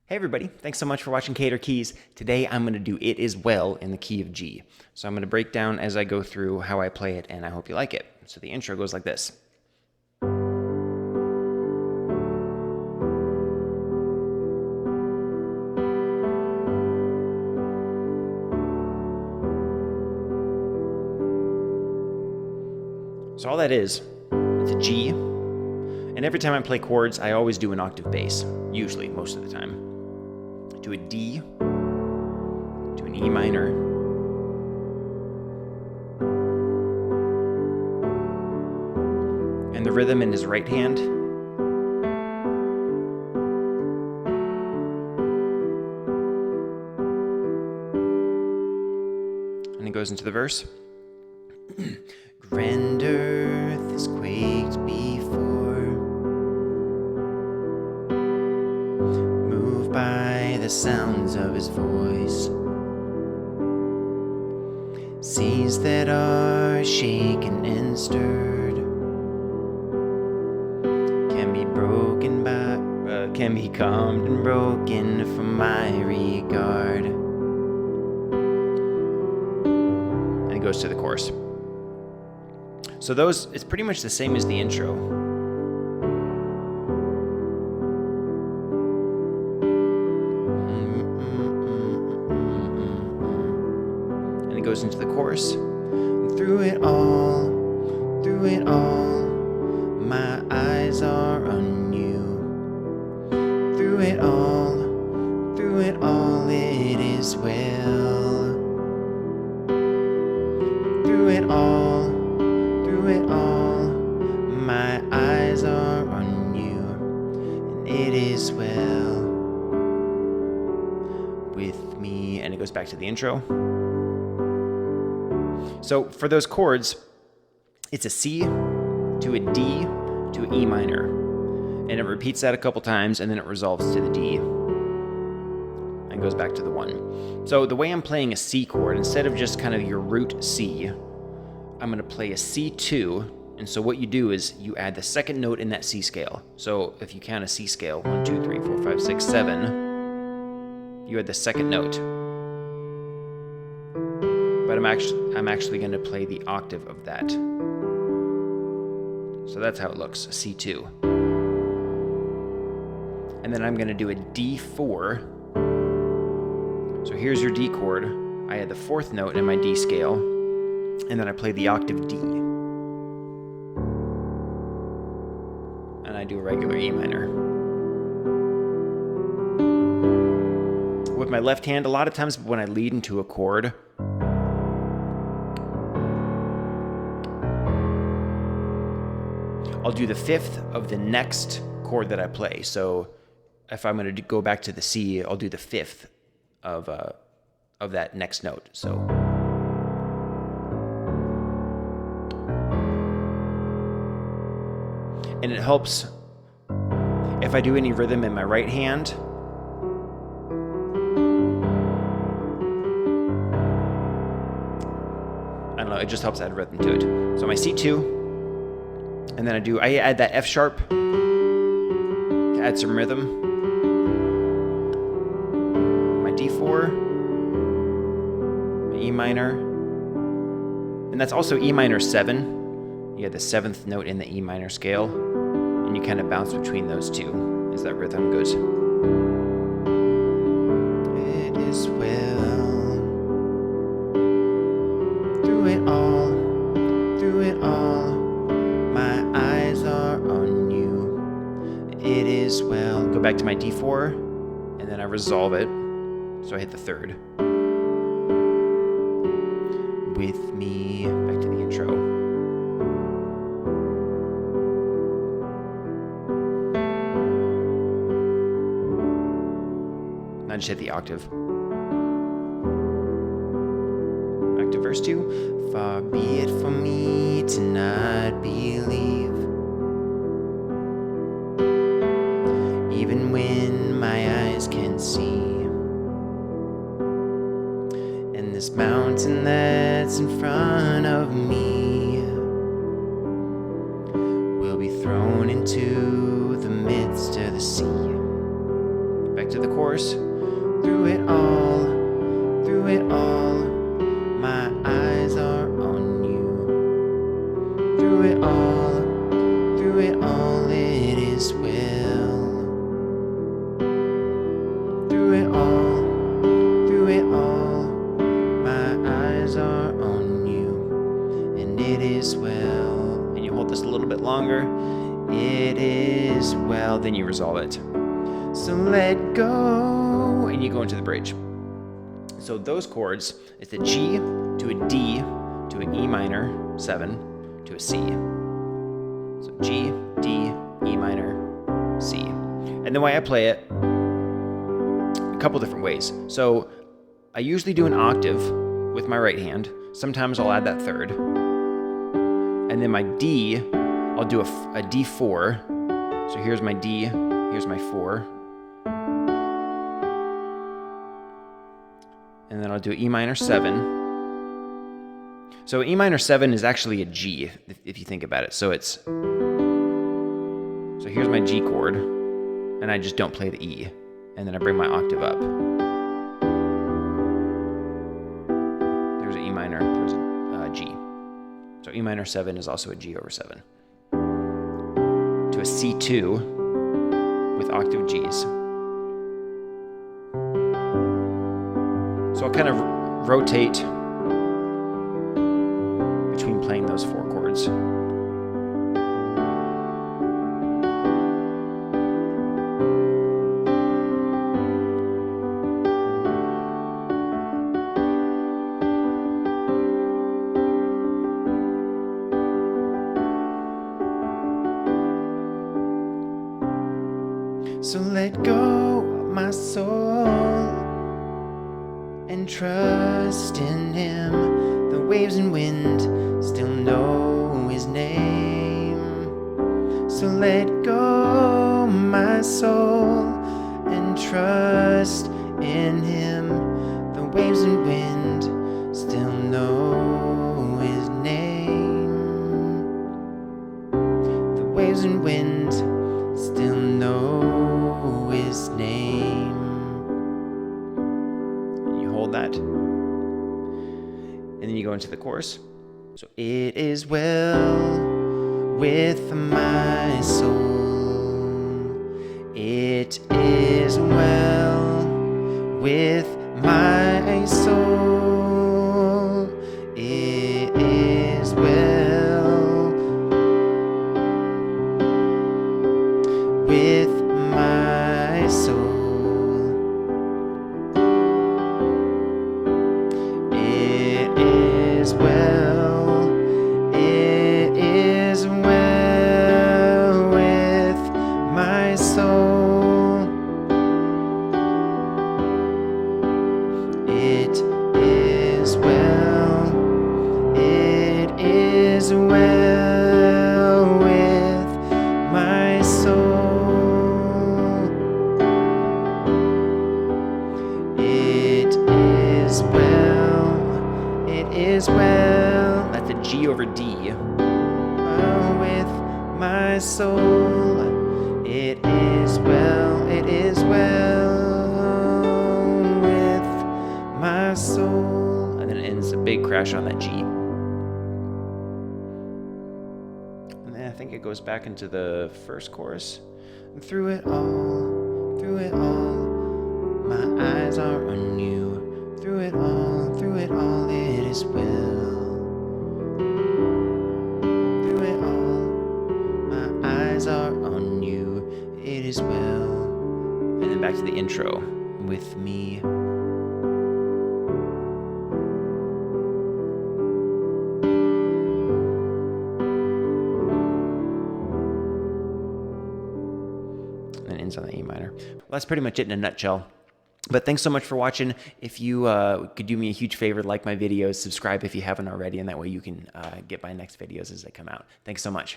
Hey everybody, thanks so much for watching Cater Keys. Today I'm going to do It Is Well in the key of G. So I'm going to break down as I go through how I play it, and I hope you like it. So the intro goes like this. So all that is, it's a G, and every time I play chords, I always do an octave bass, usually, most of the time. To a D, to an E minor, and the rhythm in his right hand, and it goes into the verse. Grand earth has quaked before, moved by the sounds of his voice, seas that are shaken and stirred, can be broken by, can be calmed and broken from my regard. And it goes to the chorus. So those, it's pretty much the same as the intro. And it goes into the chorus. Through it all, my eyes are on you. Through it all, it is well. Through it all, my eyes are on you, and it is well with me. And it goes back to the intro. So for those chords, it's a C to a D to an E minor, and it repeats that a couple times, and then it resolves to the D and goes back to the 1. So the way I'm playing a C chord, instead of just kind of your root C, I'm going to play a C2, and so what you do is you add the second note in that C scale. So if you count a C scale, 1, 2, 3, 4, 5, 6, 7, you add the second note. But I'm actually going to play the octave of that. So that's how it looks, a C2. And then I'm going to do a D4. So here's your D chord. I add the 4th note in my D scale, and then I play the octave D. And I do a regular E minor. With my left hand, a lot of times when I lead into a chord, I'll do the 5th of the next chord that I play. So if I'm going to go back to the C, I'll do the 5th of that next note. So and it helps if I do any rhythm in my right hand. I don't know, it just helps add rhythm to it. So my C2, and then I add that F sharp to add some rhythm. My D4, my E minor, and that's also E minor 7. You have the 7th note in the E minor scale, and you kind of bounce between those two as that rhythm goes. It is well. Through it all, my eyes are on you. It is well. Go back to my D4, and then I resolve it. So I hit the 3rd. With me. Back to the intro. I just hit the octave. Back to verse 2. Far be it from me to not believe, even when my eyes can see. And this mountain that's in front of me will be thrown into the midst of the sea. Back to the chorus. Through it all, my eyes are on you. Through it all, it is well. Through it all, my eyes are on you, and it is well. And you hold this a little bit longer. It is well, then you resolve it. So let go, and you go into the bridge. So those chords, it's a G to a D to an E minor 7 to a C. So G, D, E minor, C. And the way I play it, a couple different ways. So I usually do an octave with my right hand. Sometimes I'll add that third. And then my D, I'll do a D4. So here's my D, here's my 4. And then I'll do E minor 7. So E minor 7 is actually a G, if you think about it. So here's my G chord, and I just don't play the E. And then I bring my octave up. There's an E minor, there's a G. So E minor 7 is also a G over 7. To a C2 with octave Gs. So I'll kind of rotate between playing those 4 chords. So let go of my soul and trust in Him. The waves and wind still know His name. So let go, my soul, and trust in Him. The waves and wind still know His name. The waves and wind still know His name. Hold that, and then you go into the chorus. So it is well with my soul. It is well with my soul. It is well with my soul. Well, that's a G over D. Well, with my soul, it is well with my soul. And then it ends a big crash on that G. And then I think it goes back into the first chorus. And through it all, my eyes are on you. Through it all, it is well. Through it all, my eyes are on you, it is well. And then back to the intro with me. And it ends on the E minor. Well, that's pretty much it in a nutshell. But thanks so much for watching. If you could do me a huge favor, like my videos, subscribe if you haven't already, and that way you can get my next videos as they come out. Thanks so much.